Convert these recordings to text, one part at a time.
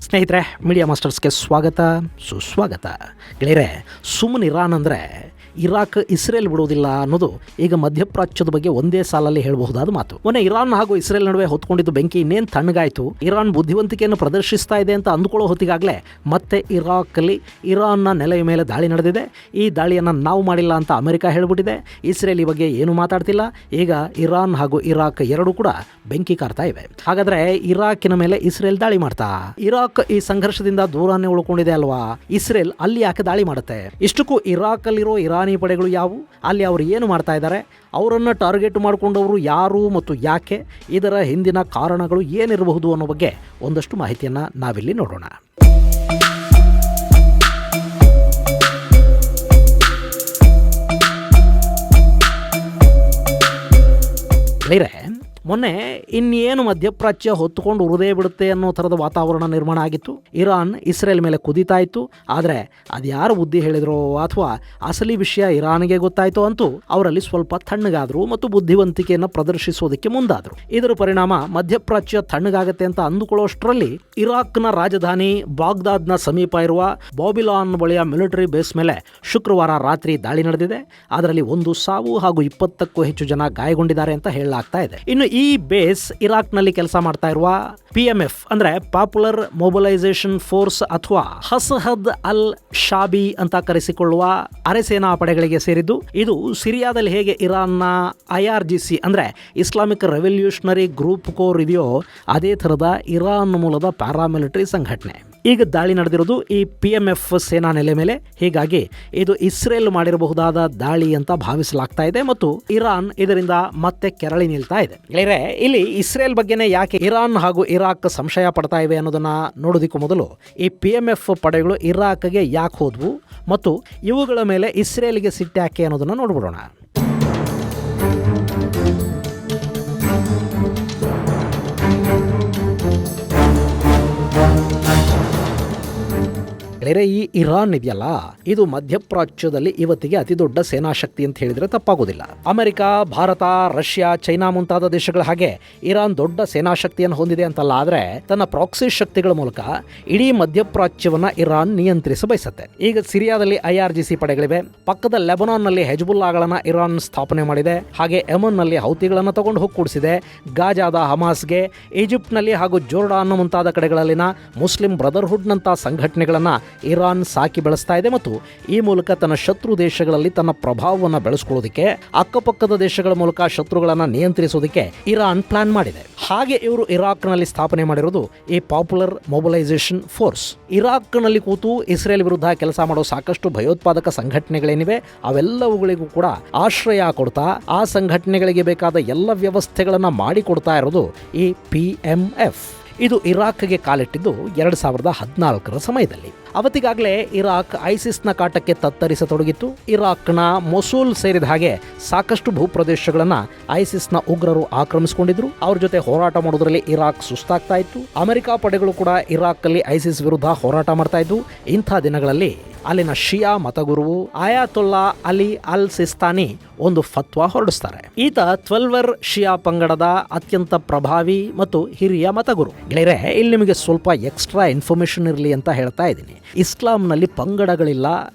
ಸ್ನೇಹಿತರೆ, ಮೀಡಿಯಾ ಮಾಸ್ಟರ್ಸ್ಗೆ ಸ್ವಾಗತ ಸುಸ್ವಾಗತ. ಗೆಳೆಯರೆ, ಸುಮ್ಮನೆ ಇರಾನ್ ಅಂದರೆ ಇರಾಕ್ ಇಸ್ರೇಲ್ ಬಿಡುವುದಿಲ್ಲ ಅನ್ನೋದು ಈಗ ಮಧ್ಯಪ್ರಾಚ್ಯದ ಬಗ್ಗೆ ಒಂದೇ ಸಾಲಲ್ಲಿ ಹೇಳಬಹುದಾದ ಮಾತು. ಮೊನ್ನೆ ಇರಾನ್ ಹಾಗೂ ಇಸ್ರೇಲ್ ನಡುವೆ ಹೊತ್ಕೊಂಡಿದ್ದು ಬೆಂಕಿ ಇನ್ನೇನು ತಣ್ಣಗಾಯಿತು. ಇರಾನ್ ಬುದ್ಧಿವಂತಿಕೆಯನ್ನು ಪ್ರದರ್ಶಿಸ್ತಾ ಇದೆ ಅಂತ ಅಂದುಕೊಳ್ಳೋ ಹೊತ್ತಿಗಾಗಲೇ ಮತ್ತೆ ಇರಾಕಲ್ಲಿ ಇರಾನ್ನ ನೆಲೆಯ ಮೇಲೆ ದಾಳಿ ನಡೆದಿದೆ. ಈ ದಾಳಿಯನ್ನು ನಾವು ಮಾಡಿಲ್ಲ ಅಂತ ಅಮೆರಿಕ ಹೇಳಿಬಿಟ್ಟಿದೆ. ಇಸ್ರೇಲ್ ಈ ಬಗ್ಗೆ ಏನು ಮಾತಾಡ್ತಿಲ್ಲ. ಈಗ ಇರಾನ್ ಹಾಗೂ ಇರಾಕ್ ಎರಡೂ ಕೂಡ ಬೆಂಕಿ ಕಾರ್ತಾ ಇವೆ. ಹಾಗಾದ್ರೆ ಇರಾಕಿನ ಮೇಲೆ ಇಸ್ರೇಲ್ ದಾಳಿ ಮಾಡ್ತಾ? ಇರಾಕ್ ಈ ಸಂಘರ್ಷದಿಂದ ದೂರನೇ ಉಳ್ಕೊಂಡಿದೆ ಅಲ್ವಾ? ಇಸ್ರೇಲ್ ಅಲ್ಲಿ ಯಾಕೆ ದಾಳಿ ಮಾಡುತ್ತೆ? ಇಷ್ಟಕ್ಕೂ ಇರಾಕಲ್ಲಿರೋ ಇರಾನಿ ಪಡೆಗಳು ಯಾವುವು, ಅಲ್ಲಿ ಅವರು ಏನು ಮಾಡ್ತಾ ಇದ್ದಾರೆ, ಅವರನ್ನು ಟಾರ್ಗೆಟ್ ಮಾಡಿಕೊಂಡವರು ಯಾರು ಮತ್ತು ಯಾಕೆ, ಇದರ ಹಿಂದಿನ ಕಾರಣಗಳು ಏನಿರಬಹುದು ಅನ್ನೋ ಬಗ್ಗೆ ಒಂದಷ್ಟು ಮಾಹಿತಿಯನ್ನು ನಾವಿಲ್ಲಿ ನೋಡೋಣ. ಬೇರೆ ಮೊನ್ನೆ ಇನ್ನೇನು ಮಧ್ಯಪ್ರಾಚ್ಯ ಹೊತ್ತುಕೊಂಡು ಉರಿದೇ ಬಿಡುತ್ತೆ ಅನ್ನೋ ಥರದ ವಾತಾವರಣ ನಿರ್ಮಾಣ ಆಗಿತ್ತು. ಇರಾನ್ ಇಸ್ರೇಲ್ ಮೇಲೆ ಕುದೀತಾ ಇತ್ತು. ಆದರೆ ಅದು ಯಾರು ಬುದ್ಧಿ ಹೇಳಿದ್ರೋ ಅಥವಾ ಅಸಲಿ ವಿಷಯ ಇರಾನ್ಗೆ ಗೊತ್ತಾಯಿತೋ ಅಂತೂ ಅವರಲ್ಲಿ ಸ್ವಲ್ಪ ತಣ್ಣಗಾದರು ಮತ್ತು ಬುದ್ಧಿವಂತಿಕೆಯನ್ನು ಪ್ರದರ್ಶಿಸೋದಕ್ಕೆ ಮುಂದಾದರು. ಇದರ ಪರಿಣಾಮ ಮಧ್ಯಪ್ರಾಚ್ಯ ತಣ್ಣಗಾಗತ್ತೆ ಅಂತ ಅಂದುಕೊಳ್ಳೋಷ್ಟರಲ್ಲಿ ಇರಾಕ್ನ ರಾಜಧಾನಿ ಬಾಗ್ದಾದ್ನ ಸಮೀಪ ಇರುವ ಬಾಬಿಲಾನ್ ಬಳಿಯ ಮಿಲಿಟರಿ ಬೇಸ್ ಮೇಲೆ ಶುಕ್ರವಾರ ರಾತ್ರಿ ದಾಳಿ ನಡೆದಿದೆ. ಅದರಲ್ಲಿ 1 ಸಾವು ಹಾಗೂ 20ಕ್ಕೂ ಹೆಚ್ಚು ಜನ ಗಾಯಗೊಂಡಿದ್ದಾರೆ ಅಂತ ಹೇಳಲಾಗ್ತಾ ಇದೆ. ಇನ್ನು ಈ ಬೇಸ್ ಇರಾಕ್ನಲ್ಲಿ ಕೆಲಸ ಮಾಡ್ತಾ ಇರುವ PMF ಅಂದ್ರೆ ಪಾಪ್ಯುಲರ್ ಮೊಬಿಲೈಸೇಷನ್ ಫೋರ್ಸ್ ಅಥವಾ ಹಸಹದ್ ಅಲ್ ಶಾಬಿ ಅಂತ ಕರೆಸಿಕೊಳ್ಳುವ ಅರೆಸೇನಾ ಪಡೆಗಳಿಗೆ ಸೇರಿದ್ದು. ಇದು ಸಿರಿಯಾದಲ್ಲಿ ಹೇಗೆ ಇರಾನ್ನ IRGC ಅಂದ್ರೆ ಇಸ್ಲಾಮಿಕ್ ರೆವಲ್ಯೂಷನರಿ ಗ್ರೂಪ್ ಕೋರ್ ಇದೆಯೋ ಅದೇ ಥರದ ಇರಾನ್ ಮೂಲದ ಪ್ಯಾರಾಮಿಲಿಟರಿ ಸಂಘಟನೆ. ಈಗ ದಾಳಿ ನಡೆದಿರೋದು ಈ PMF ಸೇನಾ ನೆಲೆ ಮೇಲೆ. ಹೀಗಾಗಿ ಇದು ಇಸ್ರೇಲ್ ಮಾಡಿರಬಹುದಾದ ದಾಳಿ ಅಂತ ಭಾವಿಸಲಾಗ್ತಾ ಇದೆ ಮತ್ತು ಇರಾನ್ ಇದರಿಂದ ಮತ್ತೆ ಕೆರಳಿ ನಿಲ್ತಾ ಇದೆ. ಇಲ್ಲಿ ಇಸ್ರೇಲ್ ಬಗ್ಗೆನೇ ಯಾಕೆ ಇರಾನ್ ಹಾಗೂ ಇರಾಕ್ ಸಂಶಯ ಪಡ್ತಾ ಇವೆ ಅನ್ನೋದನ್ನ ನೋಡೋದಕ್ಕೂ ಮೊದಲು ಈ PMF ಪಡೆಗಳು ಇರಾಕ್ಗೆ ಯಾಕೆ ಹೋದ್ವು ಮತ್ತು ಇವುಗಳ ಮೇಲೆ ಇಸ್ರೇಲ್ಗೆ ಸಿಟ್ಟು ಯಾಕೆ ಅನ್ನೋದನ್ನ ನೋಡ್ಬಿಡೋಣ. ಈ ಇರಾನ್ ಇದೆಯಲ್ಲ, ಇದು ಮಧ್ಯಪ್ರಾಚ್ಯದಲ್ಲಿ ಇವತ್ತಿಗೆ ಅತಿ ದೊಡ್ಡ ಸೇನಾ ಶಕ್ತಿ ಅಂತ ಹೇಳಿದ್ರೆ ತಪ್ಪಾಗೋದಿಲ್ಲ. ಅಮೆರಿಕ, ಭಾರತ, ರಷ್ಯಾ, ಚೈನಾ ಮುಂತಾದ ದೇಶಗಳ ಹಾಗೆ ಇರಾನ್ ದೊಡ್ಡ ಸೇನಾ ಶಕ್ತಿಯನ್ನು ಹೊಂದಿದೆ ಅಂತಲ್ಲ. ಆದರೆ ತನ್ನ ಪ್ರಾಕ್ಸಿ ಶಕ್ತಿಗಳ ಮೂಲಕ ಇಡೀ ಮಧ್ಯಪ್ರಾಚ್ಯವನ್ನ ಇರಾನ್ ನಿಯಂತ್ರಿಸ ಬಯಸುತ್ತೆ. ಈಗ ಸಿರಿಯಾದಲ್ಲಿ IRGC ಪಡೆಗಳಿವೆ. ಪಕ್ಕದ ಲೆಬನಾನ್ನಲ್ಲಿ ಹೆಜ್ಬುಲ್ಲಾಗಳನ್ನ ಇರಾನ್ ಸ್ಥಾಪನೆ ಮಾಡಿದೆ. ಹಾಗೆ ಯೆಮನ್ನಲ್ಲಿ ಹೌತಿಗಳನ್ನು ತಗೊಂಡು ಹೋಗಿ ಕೂಡಿಸಿದೆ. ಗಾಜಾದ ಹಮಾಸ್ಗೆ, ಈಜಿಪ್ಟ್ನಲ್ಲಿ ಹಾಗೂ ಜೋರ್ಡಾನ್ ಮುಂತಾದ ಕಡೆಗಳಲ್ಲಿನ ಮುಸ್ಲಿಂ ಬ್ರದರ್ಹುಡ್ನಂಥ ಸಂಘಟನೆಗಳನ್ನ ಇರಾನ್ ಸಾಕಿ ಬೆಳೆಸ್ತಾ ಇದೆ ಮತ್ತು ಈ ಮೂಲಕ ತನ್ನ ಶತ್ರು ದೇಶಗಳಲ್ಲಿ ತನ್ನ ಪ್ರಭಾವವನ್ನು ಬೆಳೆಸ್ಕೊಳ್ಳೋದಕ್ಕೆ, ಅಕ್ಕಪಕ್ಕದ ದೇಶಗಳ ಮೂಲಕ ಶತ್ರುಗಳನ್ನು ನಿಯಂತ್ರಿಸೋದಕ್ಕೆ ಇರಾನ್ ಪ್ಲಾನ್ ಮಾಡಿದೆ. ಹಾಗೆ ಇವರು ಇರಾಕ್ನಲ್ಲಿ ಸ್ಥಾಪನೆ ಮಾಡಿರೋದು ಈ ಪಾಪ್ಯುಲರ್ ಮೊಬಿಲೈಸೇಷನ್ ಫೋರ್ಸ್. ಇರಾಕ್ನಲ್ಲಿ ಕೂತು ಇಸ್ರೇಲ್ ವಿರುದ್ಧ ಕೆಲಸ ಮಾಡೋ ಸಾಕಷ್ಟು ಭಯೋತ್ಪಾದಕ ಸಂಘಟನೆಗಳೇನಿವೆ ಅವೆಲ್ಲವುಗಳಿಗೂ ಕೂಡ ಆಶ್ರಯ ಕೊಡ್ತಾ ಆ ಸಂಘಟನೆಗಳಿಗೆ ಬೇಕಾದ ಎಲ್ಲ ವ್ಯವಸ್ಥೆಗಳನ್ನು ಮಾಡಿಕೊಡ್ತಾ ಇರೋದು ಈ PMF. ಇದು ಇರಾಕ್ಗೆ ಕಾಲಿಟ್ಟಿದ್ದು 2014ರ ಸಮಯದಲ್ಲಿ. ಅವತ್ತಿಗಾಗಲೇ ಇರಾಕ್ ಐಸಿಸ್ನ ಕಾಟಕ್ಕೆ ತತ್ತರಿಸತೊಡಗಿತ್ತು. ಇರಾಕ್ನ ಮೊಸೂಲ್ ಸೇರಿದ ಹಾಗೆ ಸಾಕಷ್ಟು ಭೂಪ್ರದೇಶಗಳನ್ನು ಐಸಿಸ್ನ ಉಗ್ರರು ಆಕ್ರಮಿಸಿಕೊಂಡಿದ್ರು. ಅವ್ರ ಜೊತೆ ಹೋರಾಟ ಮಾಡೋದ್ರಲ್ಲಿ ಇರಾಕ್ ಸುಸ್ತಾಗ್ತಾ ಇತ್ತು. ಅಮೆರಿಕ ಪಡೆಗಳು ಕೂಡ ಇರಾಕ್ನಲ್ಲಿ ಐಸಿಸ್ ವಿರುದ್ಧ ಹೋರಾಟ ಮಾಡ್ತಾ ಇದ್ವು. ಇಂಥ ದಿನಗಳಲ್ಲಿ ಅಲ್ಲಿನ ಶಿಯಾ ಮತಗುರುವು ಆಯಾತುಲ್ಲಾ ಅಲಿ ಅಲ್ ಸಿಸ್ತಾನಿ ಒಂದು ಫತ್ವಾ ಹೊರಡಿಸ್ತಾರೆ. ಈತ 12ರ್ ಶಿಯಾ ಪಂಗಡದ ಅತ್ಯಂತ ಪ್ರಭಾವಿ ಮತ್ತು ಹಿರಿಯ ಮತಗುರು. ಗೆಳೆಯರೆ, ಇಲ್ಲಿ ನಿಮಗೆ ಸ್ವಲ್ಪ ಎಕ್ಸ್ಟ್ರಾ ಇನ್ಫಾರ್ಮೇಶನ್ ಇರಲಿ ಅಂತ ಹೇಳ್ತಾ ಇದ್ದೀನಿ. ಇಸ್ಲಾಂನಲ್ಲಿ ಪಂಗಡಗಳಿಲ್ಲ,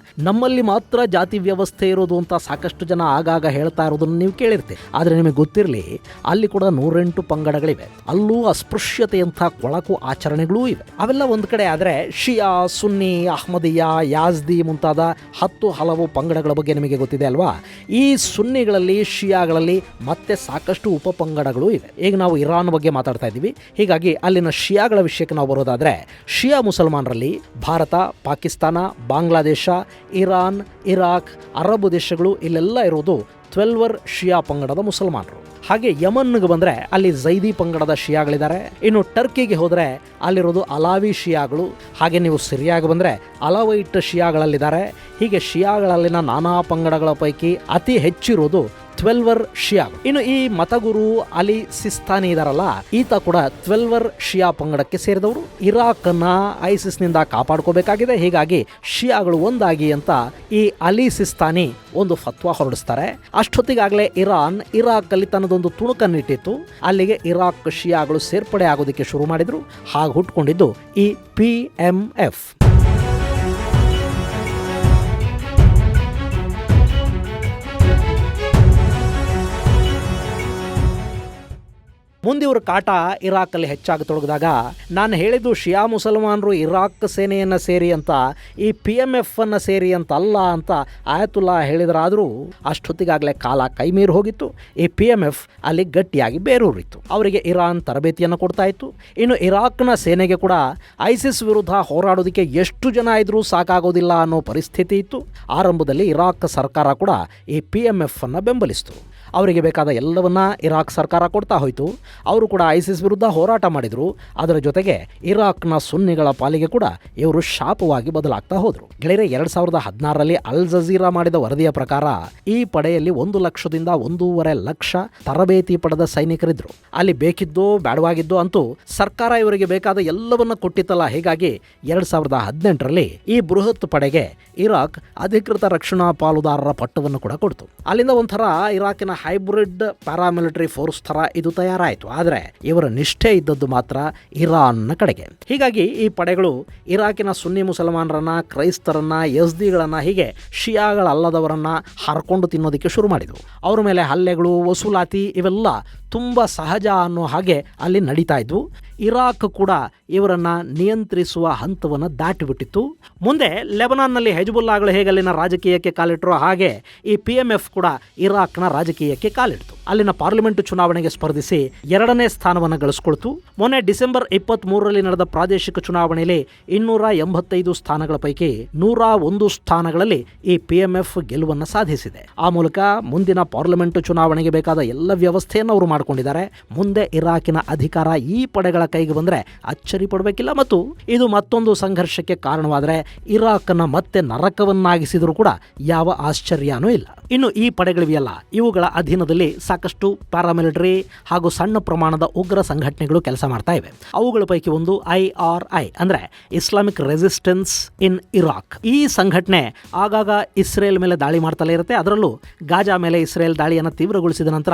ನಮ್ಮಲ್ಲಿ ಮಾತ್ರ ಜಾತಿ ವ್ಯವಸ್ಥೆ ಇರೋದು ಅಂತ ಸಾಕಷ್ಟು ಜನ ಆಗಾಗ ಹೇಳ್ತಾ ಇರೋದನ್ನು ನೀವು ಕೇಳಿರ್ತೀರಿ. ಆದರೆ ನಿಮಗೆ ಗೊತ್ತಿರಲಿ, ಅಲ್ಲಿ ಕೂಡ 108 ಪಂಗಡಗಳಿವೆ. ಅಲ್ಲೂ ಅಸ್ಪೃಶ್ಯತೆಯಂಥ ಕೊಳಕು ಆಚರಣೆಗಳೂ ಇವೆ. ಅವೆಲ್ಲ ಒಂದು ಕಡೆ ಆದರೆ ಶಿಯಾ, ಸುನ್ನಿ, ಅಹ್ಮದಿಯಾ, ಯಾಜ್ದಿ ಮುಂತಾದ 10 ಹಲವು ಪಂಗಡಗಳ ಬಗ್ಗೆ ನಿಮಗೆ ಗೊತ್ತಿದೆ ಅಲ್ವಾ? ಈ ಸುನ್ನಿಗಳಲ್ಲಿ, ಶಿಯಾಗಳಲ್ಲಿ ಮತ್ತೆ ಸಾಕಷ್ಟು ಉಪಪಂಗಡಗಳು ಇವೆ. ಈಗ ನಾವು ಇರಾನ್ ಬಗ್ಗೆ ಮಾತಾಡ್ತಾ ಇದ್ದೀವಿ. ಹೀಗಾಗಿ ಅಲ್ಲಿನ ಶಿಯಾಗಳ ವಿಷಯಕ್ಕೆ ನಾವು ಬರೋದಾದ್ರೆ, ಶಿಯಾ ಮುಸಲ್ಮಾನರಲ್ಲಿ Bharat, Pakistan, Bangladesh, Iran, Iraq, Arab ದೇಶಗಳು ಇಲ್ಲೆಲ್ಲ ಇರೋದು 12ರ್ ಶಿಯಾ ಪಂಗಡದ ಮುಸಲ್ಮಾನರು. ಹಾಗೆ ಯಮನ್ಗೆ ಬಂದರೆ ಅಲ್ಲಿ ಝೈದಿ ಪಂಗಡದ ಶಿಯಾಗಳಿದ್ದಾರೆ. ಇನ್ನು ಟರ್ಕಿಗೆ ಹೋದರೆ ಅಲ್ಲಿರೋದು ಅಲಾವಿ ಶಿಯಾಗಳು. ಹಾಗೆ ನೀವು ಸಿರಿಯಾಗೆ ಬಂದರೆ ಅಲವೈಟ್ ಶಿಯಾಗಳಲ್ಲಿದ್ದಾರೆ. ಹೀಗೆ ಶಿಯಾಗಳಲ್ಲಿನ ನಾನಾ ಪಂಗಡಗಳ ಪೈಕಿ ಅತಿ ಹೆಚ್ಚಿರೋದು 12ವರ್ ಶಿಯಾ. ಇನ್ನು ಈ ಮತಗುರು ಅಲಿ ಸಿಸ್ತಾನಿ ಇದಾರಲ್ಲ, ಈತ ಕೂಡ 12ವರ್ ಶಿಯಾ ಪಂಗಡಕ್ಕೆ ಸೇರಿದವರು. ಇರಾಕ್ ಅನ್ನ ಐಸಿಸ್ ನಿಂದ ಕಾಪಾಡ್ಕೋಬೇಕಾಗಿದೆ, ಹೀಗಾಗಿ ಶಿಯಾಗಳು ಒಂದಾಗಿ ಅಂತ ಈ ಅಲಿ ಸಿಸ್ತಾನಿ ಒಂದು ಫತ್ವಾ ಹೊರಡಿಸ್ತಾರೆ. ಅಷ್ಟೊತ್ತಿಗಾಗಲೇ ಇರಾಕ್ ಅಲ್ಲಿ ತನ್ನದೊಂದು ತುಣುಕನ್ನಿಟ್ಟಿತ್ತು. ಅಲ್ಲಿಗೆ ಇರಾಕ್ ಶಿಯಾಗಳು ಸೇರ್ಪಡೆ ಆಗೋದಕ್ಕೆ ಶುರು ಮಾಡಿದ್ರು. ಹಾಗೆ ಹುಟ್ಕೊಂಡಿದ್ದು ಈ PMF. ಮುಂದೆ ಇವರು ಕಾಟ ಇರಾಕಲ್ಲಿ ಹೆಚ್ಚಾಗತೊಡಗಿದಾಗ, ನಾನು ಹೇಳಿದ್ದು ಶಿಯಾ ಮುಸಲ್ಮಾನರು ಇರಾಕ್ ಸೇನೆಯನ್ನು ಸೇರಿ ಅಂತ, ಈ PMF ಅನ್ನು ಸೇರಿ ಅಂತ ಅಲ್ಲ ಅಂತ ಆಯತುಲ್ಲಾ ಹೇಳಿದರಾದರೂ ಅಷ್ಟೊತ್ತಿಗಾಗಲೇ ಕಾಲ ಕೈಮೀರಿ ಹೋಗಿತ್ತು. ಈ PMF ಅಲ್ಲಿ ಗಟ್ಟಿಯಾಗಿ ಬೇರೂರಿತ್ತು. ಅವರಿಗೆ ಇರಾನ್ ತರಬೇತಿಯನ್ನು ಕೊಡ್ತಾ ಇತ್ತು. ಇನ್ನು ಇರಾಕ್ನ ಸೇನೆಗೆ ಕೂಡ ಐಸಿಸ್ ವಿರುದ್ಧ ಹೋರಾಡೋದಕ್ಕೆ ಎಷ್ಟು ಜನ ಇದ್ರೂ ಸಾಕಾಗೋದಿಲ್ಲ ಅನ್ನೋ ಪರಿಸ್ಥಿತಿ ಇತ್ತು. ಆರಂಭದಲ್ಲಿ ಇರಾಕ್ ಸರ್ಕಾರ ಕೂಡ ಈ PMF ಅನ್ನು ಬೆಂಬಲಿಸಿತು. ಅವರಿಗೆ ಬೇಕಾದ ಎಲ್ಲವನ್ನ ಇರಾಕ್ ಸರ್ಕಾರ ಕೊಡ್ತಾ ಹೋಯಿತು. ಅವರು ಕೂಡ ಐಸಿಸ್ ವಿರುದ್ಧ ಹೋರಾಟ ಮಾಡಿದರು. ಅದರ ಜೊತೆಗೆ ಇರಾಕ್ನ ಸುನ್ನಿಗಳ ಪಾಲಿಗೆ ಕೂಡ ಇವರು ಶಾಪವಾಗಿ ಬದಲಾಗ್ತಾ ಹೋದರು. ಗೆಳೆಯರೆ, 2016ರಲ್ಲಿ ಅಲ್ ಜಜೀರಾ ಮಾಡಿದ ವರದಿಯ ಪ್ರಕಾರ ಈ ಪಡೆಯಲ್ಲಿ 1 ಲಕ್ಷದಿಂದ 1.5 ಲಕ್ಷ ತರಬೇತಿ ಪಡೆದ ಸೈನಿಕರಿದ್ರು. ಅಲ್ಲಿ ಬೇಕಿದ್ದೋ ಬೇಡವಾಗಿದ್ದೋ ಅಂತೂ ಸರ್ಕಾರ ಇವರಿಗೆ ಬೇಕಾದ ಎಲ್ಲವನ್ನ ಕೊಟ್ಟಿತ್ತಲ್ಲ. ಹೀಗಾಗಿ 2018ರಲ್ಲಿ ಈ ಬೃಹತ್ ಪಡೆಗೆ ಇರಾಕ್ ಅಧಿಕೃತ ರಕ್ಷಣಾ ಪಾಲುದಾರರ ಪಟ್ಟವನ್ನು ಕೂಡ ಕೊಡ್ತು. ಅಲ್ಲಿಂದ ಒಂಥರ ಇರಾಕಿನ ಹೈಬ್ರಿಡ್ ಪ್ಯಾರಾಮಿಲಿಟರಿ ಫೋರ್ಸ್ ಥರ ಇದು ತಯಾರಾಯಿತು. ಆದರೆ ಇವರ ನಿಷ್ಠೆ ಇದ್ದದ್ದು ಮಾತ್ರ ಇರಾನ್ನ ಕಡೆಗೆ. ಹೀಗಾಗಿ ಈ ಪಡೆಗಳು ಇರಾಕಿನ ಸುನ್ನಿ ಮುಸಲ್ಮಾನರನ್ನ, ಕ್ರೈಸ್ತರನ್ನ, ಯಜ್ದಿಗಳನ್ನ, ಹೀಗೆ ಶಿಯಾಗಳಲ್ಲದವರನ್ನ ಹರ್ಕೊಂಡು ತಿನ್ನೋದಕ್ಕೆ ಶುರು ಮಾಡಿದರು. ಅವರ ಮೇಲೆ ಹಲ್ಲೆಗಳು, ವಸೂಲಾತಿ ಇವೆಲ್ಲ ತುಂಬ ಸಹಜ ಅನ್ನೋ ಹಾಗೆ ಅಲ್ಲಿ ನಡೀತಾ ಇದ್ವು. ಇರಾಕ್ ಕೂಡ ಇವರನ್ನ ನಿಯಂತ್ರಿಸುವ ಹಂತವನ್ನು ದಾಟಿಬಿಟ್ಟಿತ್ತು. ಮುಂದೆ ಲೆಬನಾನ್ನಲ್ಲಿ ಹೆಜ್ಬುಲ್ಲಾಗಳು ಹೇಗೆ ಅಲ್ಲಿನ ರಾಜಕೀಯಕ್ಕೆ ಕಾಲಿಟ್ಟರು, ಹಾಗೆ ಈ PMF ಕೂಡ ಇರಾಕ್ನ ರಾಜಕೀಯಕ್ಕೆ ಕಾಲಿಡ್ತು. ಅಲ್ಲಿನ ಪಾರ್ಲಿಮೆಂಟ್ ಚುನಾವಣೆಗೆ ಸ್ಪರ್ಧಿಸಿ 2ನೇ ಸ್ಥಾನವನ್ನು ಗಳಿಸ್ಕೊಳ್ತು. ಮೊನ್ನೆ ಡಿಸೆಂಬರ್ 23ರಲ್ಲಿ ನಡೆದ ಪ್ರಾದೇಶಿಕ ಚುನಾವಣೆಯಲ್ಲಿ 285 ಸ್ಥಾನಗಳ ಪೈಕಿ 101 ಸ್ಥಾನಗಳಲ್ಲಿ ಈ PMF ಗೆಲುವನ್ನು ಸಾಧಿಸಿದೆ. ಆ ಮೂಲಕ ಮುಂದಿನ ಪಾರ್ಲಿಮೆಂಟ್ ಚುನಾವಣೆಗೆ ಬೇಕಾದ ಎಲ್ಲ ವ್ಯವಸ್ಥೆಯನ್ನು ಅವರು ಮಾಡಿಕೊಂಡಿದ್ದಾರೆ. ಮುಂದೆ ಇರಾಕಿನ ಅಧಿಕಾರ ಈ ಪಡೆಗಳ ಕೈಗೆ ಬಂದರೆ ಅಚ್ಚರಿ ಪಡಬೇಕಿಲ್ಲ. ಮತ್ತು ಇದು ಮತ್ತೊಂದು ಸಂಘರ್ಷಕ್ಕೆ ಕಾರಣವಾದರೆ ಇರಾಕ್ನ ಮತ್ತೆ ನರಕವನ್ನಾಗಿಸಿದರೂ ಕೂಡ ಯಾವ ಆಶ್ಚರ್ಯನೂ ಇಲ್ಲ. ಇನ್ನು ಈ ಪಡೆಗಳಿವೆಯಲ್ಲ, ಇವುಗಳ ಅಧೀನದಲ್ಲಿ ಸಾಕಷ್ಟು ಪ್ಯಾರಾಮಿಲಿಟರಿ ಹಾಗೂ ಸಣ್ಣ ಪ್ರಮಾಣದ ಉಗ್ರ ಸಂಘಟನೆಗಳು ಕೆಲಸ ಮಾಡ್ತಾ ಇವೆ. ಅವುಗಳ ಪೈಕಿ ಒಂದು IRI ಅಂದರೆ ಇಸ್ಲಾಮಿಕ್ ರೆಸಿಸ್ಟೆನ್ಸ್ ಇನ್ ಇರಾಕ್. ಈ ಸಂಘಟನೆ ಆಗಾಗ ಇಸ್ರೇಲ್ ಮೇಲೆ ದಾಳಿ ಮಾಡ್ತಲೇ ಇರುತ್ತೆ. ಅದರಲ್ಲೂ ಗಾಜಾ ಮೇಲೆ ಇಸ್ರೇಲ್ ದಾಳಿಯನ್ನು ತೀವ್ರಗೊಳಿಸಿದ ನಂತರ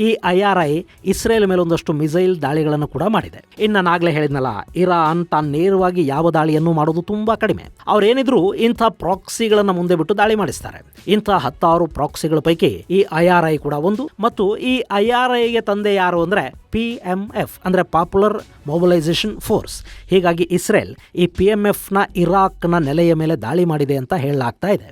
ಈ IRI ಇಸ್ರೇಲ್ ಮೇಲೆ ಒಂದಷ್ಟು ಮಿಸೈಲ್ ದಾಳಿಗಳನ್ನು ಕೂಡ ಮಾಡಿದೆ. ಇನ್ನು ನಾನಾಗಲೇ ಹೇಳಿದ್ನಲ್ಲ, ಇರಾನ್ ತಾನು ನೇರವಾಗಿ ಯಾವ ದಾಳಿಯನ್ನು ಮಾಡೋದು ತುಂಬಾ ಕಡಿಮೆ. ಅವ್ರೇನಿದ್ರು ಇಂಥ ಪ್ರಾಕ್ಸಿಗಳನ್ನು ಮುಂದೆ ಬಿಟ್ಟು ದಾಳಿ ಮಾಡಿಸ್ತಾರೆ. ಇಂಥ 10 ಪ್ರಾಕ್ಸಿಗಳ ಪೈಕಿ ಈ IRI ಕೂಡ ಒಂದು. ಮತ್ತು ಈ IRIಗೆ ತಂದೆ ಯಾರು ಅಂದರೆ PMF ಅಂದರೆ ಪಾಪ್ಯುಲರ್ ಮೊಬಿಲೈಸೇಷನ್ ಫೋರ್ಸ್. ಹೀಗಾಗಿ ಇಸ್ರೇಲ್ ಈ PMFನ ಇರಾಕ್ನ ನೆಲೆಯ ಮೇಲೆ ದಾಳಿ ಮಾಡಿದೆ ಅಂತ ಹೇಳಲಾಗ್ತಾ ಇದೆ.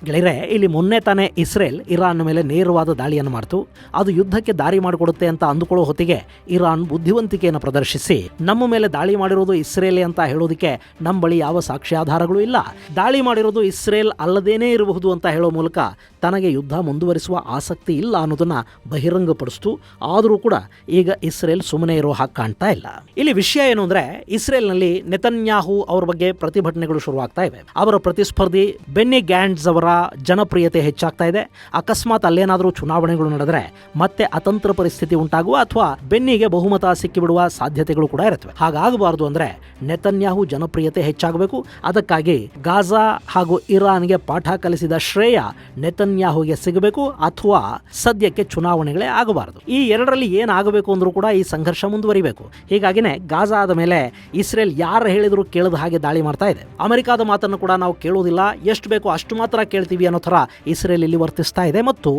ಗೆಳೆಯರೆ, ಇಲ್ಲಿ ಮೊನ್ನೆ ತಾನೇ ಇಸ್ರೇಲ್ ಇರಾನ್ ಮೇಲೆ ನೇರವಾದ ದಾಳಿಯನ್ನು ಮಾಡಿತು. ಅದು ಯುದ್ಧಕ್ಕೆ ದಾರಿ ಮಾಡಿಕೊಡುತ್ತೆ ಅಂತ ಅಂದುಕೊಳ್ಳೋ ಹೊತ್ತಿಗೆ ಇರಾನ್ ಬುದ್ಧಿವಂತಿಕೆಯನ್ನು ಪ್ರದರ್ಶಿಸಿ ನಮ್ಮ ಮೇಲೆ ದಾಳಿ ಮಾಡಿರೋದು ಇಸ್ರೇಲೇ ಅಂತ ಹೇಳೋದಕ್ಕೆ ನಮ್ಮ ಬಳಿ ಯಾವ ಸಾಕ್ಷ್ಯಾಧಾರಗಳು ಇಲ್ಲ, ದಾಳಿ ಮಾಡಿರೋದು ಇಸ್ರೇಲ್ ಅಲ್ಲದೇನೇ ಇರಬಹುದು ಅಂತ ಹೇಳೋ ಮೂಲಕ ತನಗೆ ಯುದ್ಧ ಮುಂದುವರಿಸುವ ಆಸಕ್ತಿ ಇಲ್ಲ ಅನ್ನೋದನ್ನ ಬಹಿರಂಗಪಡಿಸ್ತು. ಆದರೂ ಕೂಡ ಈಗ ಇಸ್ರೇಲ್ ಸುಮ್ಮನೆ ಇರೋ ಹಾಗೆ ಕಾಣ್ತಾ ಇಲ್ಲ. ಇಲ್ಲಿ ವಿಷಯ ಏನು ಅಂದರೆ, ಇಸ್ರೇಲ್ನಲ್ಲಿ ನೆತನ್ಯಾಹು ಅವರ ಬಗ್ಗೆ ಪ್ರತಿಭಟನೆಗಳು ಶುರುವಾಗ್ತಾ ಇವೆ. ಅವರ ಪ್ರತಿಸ್ಪರ್ಧಿ ಬೆನ್ನಿ ಗ್ಯಾಂಟ್ಸ್ ಅವರ ಜನಪ್ರಿಯತೆ ಹೆಚ್ಚಾಗ್ತಾ ಇದೆ. ಅಕಸ್ಮಾತ್ ಅಲ್ಲೇನಾದರೂ ಚುನಾವಣೆಗಳು ನಡೆದರೆ ಮತ್ತೆ ಅತಂತ್ರ ಪರಿಸ್ಥಿತಿ ಉಂಟಾಗುವ ಅಥವಾ ಬೆನ್ನಿಗೆ ಬಹುಮತ ಸಿಕ್ಕಿಬಿಡುವ ಸಾಧ್ಯತೆಗಳು ಕೂಡ ಇರುತ್ತವೆ. ಹಾಗಾಗಬಾರದು ಅಂದ್ರೆ ನೆತನ್ಯಾಹು ಜನಪ್ರಿಯತೆ ಹೆಚ್ಚಾಗಬೇಕು. ಅದಕ್ಕಾಗಿ ಗಾಜಾ ಹಾಗೂ ಇರಾನ್ಗೆ ಪಾಠ ಕಲಿಸಿದ ಶ್ರೇಯ ನೆತನ್ಯಾಹುಗೆ ಸಿಗಬೇಕು, ಅಥವಾ ಸದ್ಯಕ್ಕೆ ಚುನಾವಣೆಗಳೇ ಆಗಬಾರದು. ಈ ಎರಡರಲ್ಲಿ ಏನಾಗಬೇಕು ಅಂದ್ರೂ ಕೂಡ ಈ ಸಂಘರ್ಷ ಮುಂದುವರಿಬೇಕು. ಹೀಗಾಗಿನೇ ಗಾಜಾದ ಮೇಲೆ ಇಸ್ರೇಲ್ ಯಾರು ಹೇಳಿದ್ರು ಕೇಳದ ಹಾಗೆ ದಾಳಿ ಮಾಡ್ತಾ ಇದೆ. ಅಮೆರಿಕಾದ ಮಾತನ್ನು ಕೂಡ ನಾವು ಕೇಳೋದಿಲ್ಲ, ಎಷ್ಟು ಬೇಕೋ ಅಷ್ಟು ಮಾತ್ರ ಕೇಳ್ತೀವಿ ಅನ್ನೋ ಥರ ಇಸ್ರೇಲ್ ಇಲ್ಲಿ ವರ್ತಿಸ್ತಾ ಇದೆ. ಮತ್ತು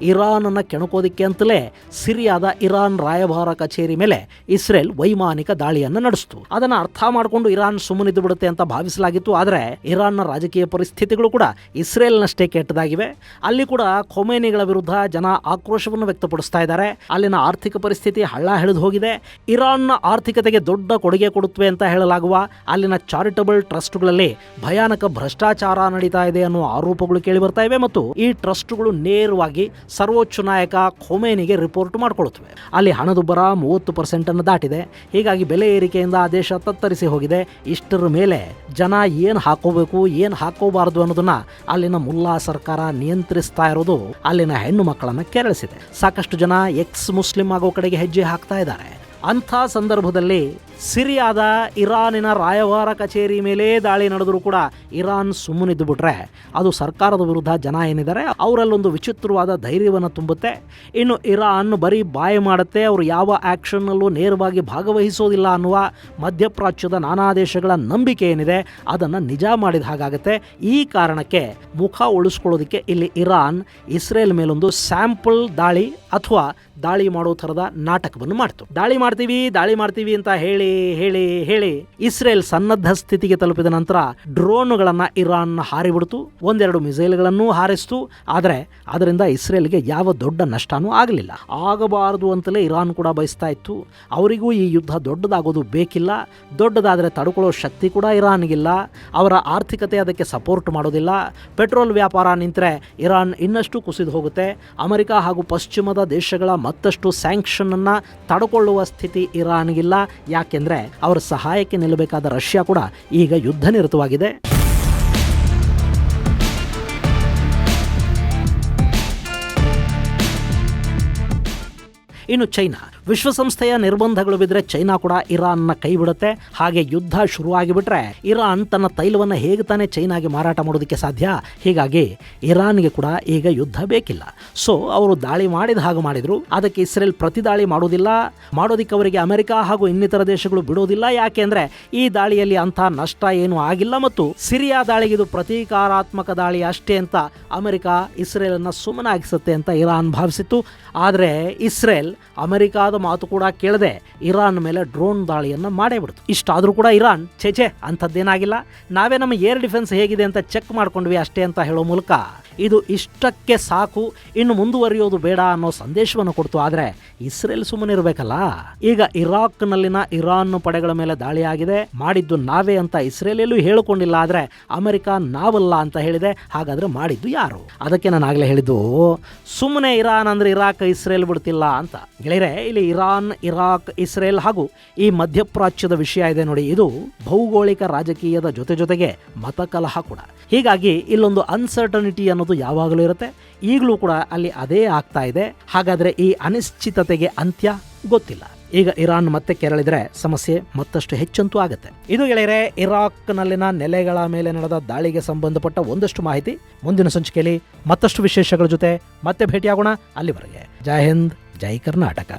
ಇರಾನ್ ಅನ್ನ ಕೆಣಕೋದಿಕ್ಕೆ ಅಂತಲೇ ಸಿರಿಯಾದ ಇರಾನ್ ರಾಯಭಾರ ಕಚೇರಿ ಮೇಲೆ ಇಸ್ರೇಲ್ ವೈಮಾನಿಕ ದಾಳಿಯನ್ನು ನಡೆಸಿತು. ಅದನ್ನು ಅರ್ಥ ಮಾಡಿಕೊಂಡು ಇರಾನ್ ಸುಮ್ಮನಿದ್ದು ಬಿಡುತ್ತೆ ಅಂತ ಭಾವಿಸಲಾಗಿತ್ತು. ಆದರೆ ಇರಾನ್ನ ರಾಜಕೀಯ ಪರಿಸ್ಥಿತಿಗಳು ಕೂಡ ಇಸ್ರೇಲ್ನಷ್ಟೇ ಕೆಟ್ಟದಾಗಿವೆ. ಅಲ್ಲಿ ಕೂಡ ಖೊಮೇನಿಗಳ ವಿರುದ್ಧ ಜನ ಆಕ್ರೋಶವನ್ನು ವ್ಯಕ್ತಪಡಿಸ್ತಾ ಇದ್ದಾರೆ. ಅಲ್ಲಿನ ಆರ್ಥಿಕ ಪರಿಸ್ಥಿತಿ ಹಳ್ಳ ಹಿಡಿದು ಹೋಗಿದೆ. ಇರಾನ್ನ ಆರ್ಥಿಕತೆಗೆ ದೊಡ್ಡ ಕೊಡುಗೆ ಕೊಡುತ್ತವೆ ಅಂತ ಹೇಳಲಾಗುವ ಅಲ್ಲಿನ ಚಾರಿಟಬಲ್ ಟ್ರಸ್ಟ್ಗಳಲ್ಲಿ ಭಯಾನಕ ಭ್ರಷ್ಟಾಚಾರ ನಡೀತಾ ಇದೆ ಅನ್ನೋ ಆರೋಪಗಳು ಕೇಳಿ ಬರ್ತಾ ಇವೆ ಮತ್ತು ಈ ಟ್ರಸ್ಟ್ಗಳು ನೇರವಾಗಿ ಸರ್ವೋಚ್ಚ ನಾಯಕ ಖೊಮೇನಿಗೆ ರಿಪೋರ್ಟ್ ಮಾಡಿಕೊಳ್ಳುತ್ತವೆ. ಅಲ್ಲಿ ಹಣದುಬ್ಬರ 30% ಅನ್ನು ದಾಟಿದೆ. ಹೀಗಾಗಿ ಬೆಲೆ ಏರಿಕೆಯಿಂದ ಆ ದೇಶ ತತ್ತರಿಸಿ ಹೋಗಿದೆ. ಇಷ್ಟರ ಮೇಲೆ ಜನ ಏನು ಹಾಕೋಬೇಕು ಏನು ಹಾಕೋಬಾರದು ಅನ್ನೋದನ್ನ ಅಲ್ಲಿನ ಮುಲ್ಲಾ ಸರ್ಕಾರ ನಿಯಂತ್ರಿಸ್ತಾ ಇರೋದು ಅಲ್ಲಿನ ಹೆಣ್ಣು ಮಕ್ಕಳನ್ನ ಕೆರಳಿಸಿದೆ. ಸಾಕಷ್ಟು ಜನ ಎಕ್ಸ್ ಮುಸ್ಲಿಂ ಆಗೋ ಕಡೆಗೆ ಹೆಜ್ಜೆ ಹಾಕ್ತಾ ಇದ್ದಾರೆ. ಅಂಥ ಸಂದರ್ಭದಲ್ಲಿ ಸಿರಿಯಾದ ಇರಾನಿನ ರಾಯಭಾರ ಕಚೇರಿ ಮೇಲೆ ದಾಳಿ ನಡೆದರೂ ಕೂಡ ಇರಾನ್ ಸುಮ್ಮನಿದ್ದು ಬಿಟ್ರೆ ಅದು ಸರ್ಕಾರದ ವಿರುದ್ಧ ಜನ ಏನಿದ್ದಾರೆ ಅವರಲ್ಲೊಂದು ವಿಚಿತ್ರವಾದ ಧೈರ್ಯವನ್ನು ತುಂಬುತ್ತೆ. ಇನ್ನು ಇರಾನ್ ಬರೀ ಬಾಯಿ ಮಾಡುತ್ತೆ, ಅವರು ಯಾವ ಆ್ಯಕ್ಷನ್ನಲ್ಲೂ ನೇರವಾಗಿ ಭಾಗವಹಿಸೋದಿಲ್ಲ ಅನ್ನುವ ಮಧ್ಯಪ್ರಾಚ್ಯದ ನಾನಾ ದೇಶಗಳ ನಂಬಿಕೆ ಏನಿದೆ ಅದನ್ನು ನಿಜ ಮಾಡಿದ ಹಾಗಾಗುತ್ತೆ. ಈ ಕಾರಣಕ್ಕೆ ಮುಖ ಉಳಿಸ್ಕೊಳ್ಳೋದಕ್ಕೆ ಇಲ್ಲಿ ಇರಾನ್ ಇಸ್ರೇಲ್ ಮೇಲೊಂದು ಸ್ಯಾಂಪಲ್ ದಾಳಿ ಅಥವಾ ದಾಳಿ ಮಾಡೋ ಥರದ ನಾಟಕವನ್ನು ಮಾಡ್ತು. ದಾಳಿ ಮಾಡ್ತೀವಿ ಅಂತ ಹೇಳಿ ಇಸ್ರೇಲ್ ಸನ್ನದ್ಧ ಸ್ಥಿತಿಗೆ ತಲುಪಿದ ನಂತರ ಡ್ರೋನ್ಗಳನ್ನು ಇರಾನ್ ಹಾರಿಬಿಡ್ತು, ಒಂದೆರಡು ಮಿಸೈಲ್ಗಳನ್ನು ಹಾರಿಸ್ತು. ಆದರೆ ಅದರಿಂದ ಇಸ್ರೇಲ್ಗೆ ಯಾವ ದೊಡ್ಡ ನಷ್ಟನೂ ಆಗಲಿಲ್ಲ. ಆಗಬಾರದು ಅಂತಲೇ ಇರಾನ್ ಕೂಡ ಬಯಸ್ತಾ ಇತ್ತು. ಅವರಿಗೂ ಈ ಯುದ್ಧ ದೊಡ್ಡದಾಗೋದು ಬೇಕಿಲ್ಲ, ದೊಡ್ಡದಾದರೆ ತಡ್ಕೊಳ್ಳೋ ಶಕ್ತಿ ಕೂಡ ಇರಾನ್ಗಿಲ್ಲ, ಅವರ ಆರ್ಥಿಕತೆ ಅದಕ್ಕೆ ಸಪೋರ್ಟ್ ಮಾಡೋದಿಲ್ಲ. ಪೆಟ್ರೋಲ್ ವ್ಯಾಪಾರ ನಿಂತರೆ ಇರಾನ್ ಇನ್ನಷ್ಟು ಕುಸಿದು ಹೋಗುತ್ತೆ. ಅಮೆರಿಕ ಹಾಗೂ ಪಶ್ಚಿಮದ ದೇಶಗಳ ಮತ್ತಷ್ಟು ಸ್ಯಾಂಕ್ಷನ್ ಅನ್ನ ತಡೆಕೊಳ್ಳುವ ಸ್ಥಿತಿ ಇರಾನ್ಗಿಲ್ಲ. ಯಾಕೆಂದ್ರೆ ಅವರ ಸಹಾಯಕ್ಕೆ ನಿಲ್ಲಬೇಕಾದ ರಷ್ಯಾ ಕೂಡ ಈಗ ಯುದ್ಧ ನಿರತವಾಗಿದೆ. ಇನ್ನು ಚೈನಾ, ವಿಶ್ವಸಂಸ್ಥೆಯ ನಿರ್ಬಂಧಗಳು ಬಿದ್ದರೆ ಚೈನಾ ಕೂಡ ಇರಾನ್ನ ಕೈ ಬಿಡುತ್ತೆ. ಹಾಗೆ ಯುದ್ಧ ಶುರುವಾಗಿಬಿಟ್ರೆ ಇರಾನ್ ತನ್ನ ತೈಲವನ್ನು ಹೇಗೆ ತಾನೇ ಚೈನಾಗೆ ಮಾರಾಟ ಮಾಡೋದಕ್ಕೆ ಸಾಧ್ಯ? ಹೀಗಾಗಿ ಇರಾನ್ಗೆ ಕೂಡ ಈಗ ಯುದ್ಧ ಬೇಕಿಲ್ಲ. ಸೊ ಅವರು ದಾಳಿ ಮಾಡಿದ ಹಾಗೆ ಮಾಡಿದ್ರು. ಅದಕ್ಕೆ ಇಸ್ರೇಲ್ ಪ್ರತಿದಾಳಿ ಮಾಡೋದಕ್ಕೆ ಅವರಿಗೆ ಅಮೆರಿಕ ಹಾಗೂ ಇನ್ನಿತರ ದೇಶಗಳು ಬಿಡೋದಿಲ್ಲ. ಯಾಕೆಂದ್ರೆ ಈ ದಾಳಿಯಲ್ಲಿ ಅಂಥ ನಷ್ಟ ಏನೂ ಆಗಿಲ್ಲ ಮತ್ತು ಸಿರಿಯಾ ದಾಳಿಗೆ ಇದು ಪ್ರತೀಕಾರಾತ್ಮಕ ದಾಳಿ ಅಷ್ಟೇ ಅಂತ ಅಮೆರಿಕ ಇಸ್ರೇಲನ್ನು ಸುಮ್ಮನಾಗಿಸುತ್ತೆ ಅಂತ ಇರಾನ್ ಭಾವಿಸಿತ್ತು. ಆದರೆ ಇಸ್ರೇಲ್ ಅಮೆರಿಕಾದ ಮಾತು ಕೂಡ ಕೇಳದೆ ಇರಾನ್ ಮೇಲೆ ಡ್ರೋನ್ ದಾಳಿಯನ್ನು ಮಾಡೇ ಬಿಡ್ತು. ಇಷ್ಟಾದರೂ ಕೂಡ ಇರಾನ್ ಅಂಥದ್ದೇನಾಗಿಲ್ಲ, ನಾವೇ ನಮ್ಮ ಏರ್ ಡಿಫೆನ್ಸ್ ಹೇಗಿದೆ ಅಂತ ಚೆಕ್ ಮಾಡ್ಕೊಂಡ್ವಿ ಅಷ್ಟೇ ಅಂತ ಹೇಳೋ ಮೂಲಕ ಇದು ಇಷ್ಟಕ್ಕೆ ಸಾಕು, ಇನ್ನು ಮುಂದುವರಿಯೋದು ಬೇಡ ಅನ್ನೋ ಸಂದೇಶವನ್ನು ಕೊಡ್ತು. ಆದರೆ ಇಸ್ರೇಲ್ ಸುಮ್ಮನೆ ಇರಬೇಕಲ್ಲ. ಈಗ ಇರಾಕ್ನಲ್ಲಿನ ಇರಾನ್ ಪಡೆಗಳ ಮೇಲೆ ದಾಳಿ ಆಗಿದೆ, ಮಾಡಿದ್ದು ನಾವೇ ಅಂತ ಇಸ್ರೇಲ್ ಎಲ್ಲೂ ಹೇಳಿಕೊಂಡಿಲ್ಲ. ಆದರೆ ಅಮೆರಿಕ ನಾವಲ್ಲ ಅಂತ ಹೇಳಿದೆ. ಹಾಗಾದ್ರೆ ಮಾಡಿದ್ದು ಯಾರು? ಅದಕ್ಕೆ ನಾನು ಆಗಲೇ ಹೇಳಿದ್ದು, ಸುಮ್ಮನೆ ಇರಾನ್ ಅಂದ್ರೆ ಇರಾಕ್ ಇಸ್ರೇಲ್ ಬಿಡ್ತಿಲ್ಲ ಅಂತ. ಗೆಳೆಯರೆ, ಇಲ್ಲಿ ಇರಾನ್, ಇರಾಕ್, ಇಸ್ರೇಲ್ ಹಾಗೂ ಈ ಮಧ್ಯಪ್ರಾಚ್ಯದ ವಿಷಯ ಇದೆ ನೋಡಿ, ಇದು ಭೌಗೋಳಿಕ ರಾಜಕೀಯದ ಜೊತೆಗೆ ಮತಕಲಹ ಕೂಡ. ಹೀಗಾಗಿ ಇಲ್ಲೊಂದು ಅನ್ಸರ್ಟನಿಟಿ ಅನ್ನೋದು ಯಾವಾಗಲೂ ಇರುತ್ತೆ. ಈಗಲೂ ಕೂಡ ಅಲ್ಲಿ ಅದೇ ಆಗ್ತಾ ಇದೆ. ಹಾಗಾದ್ರೆ ಈ ಅನಿಶ್ಚಿತತೆಗೆ ಅಂತ್ಯ ಗೊತ್ತಿಲ್ಲ. ಈಗ ಇರಾನ್ ಮತ್ತೆ ಕೆರಳಿದ್ರೆ ಸಮಸ್ಯೆ ಮತ್ತಷ್ಟು ಹೆಚ್ಚಂತೂ ಆಗುತ್ತೆ. ಇದು ಗೆಳೆಯರೆ, ಇರಾಕ್ನಲ್ಲಿನ ನೆಲೆಗಳ ಮೇಲೆ ನಡೆದ ದಾಳಿಗೆ ಸಂಬಂಧಪಟ್ಟ ಒಂದಷ್ಟು ಮಾಹಿತಿ. ಮುಂದಿನ ಸಂಚಿಕೆಯಲ್ಲಿ ಮತ್ತಷ್ಟು ವಿಶೇಷಗಳ ಜೊತೆ ಮತ್ತೆ ಭೇಟಿಯಾಗೋಣ. ಅಲ್ಲಿವರೆಗೆ ಜೈ ಹಿಂದ್, ಜೈ ಕರ್ನಾಟಕ.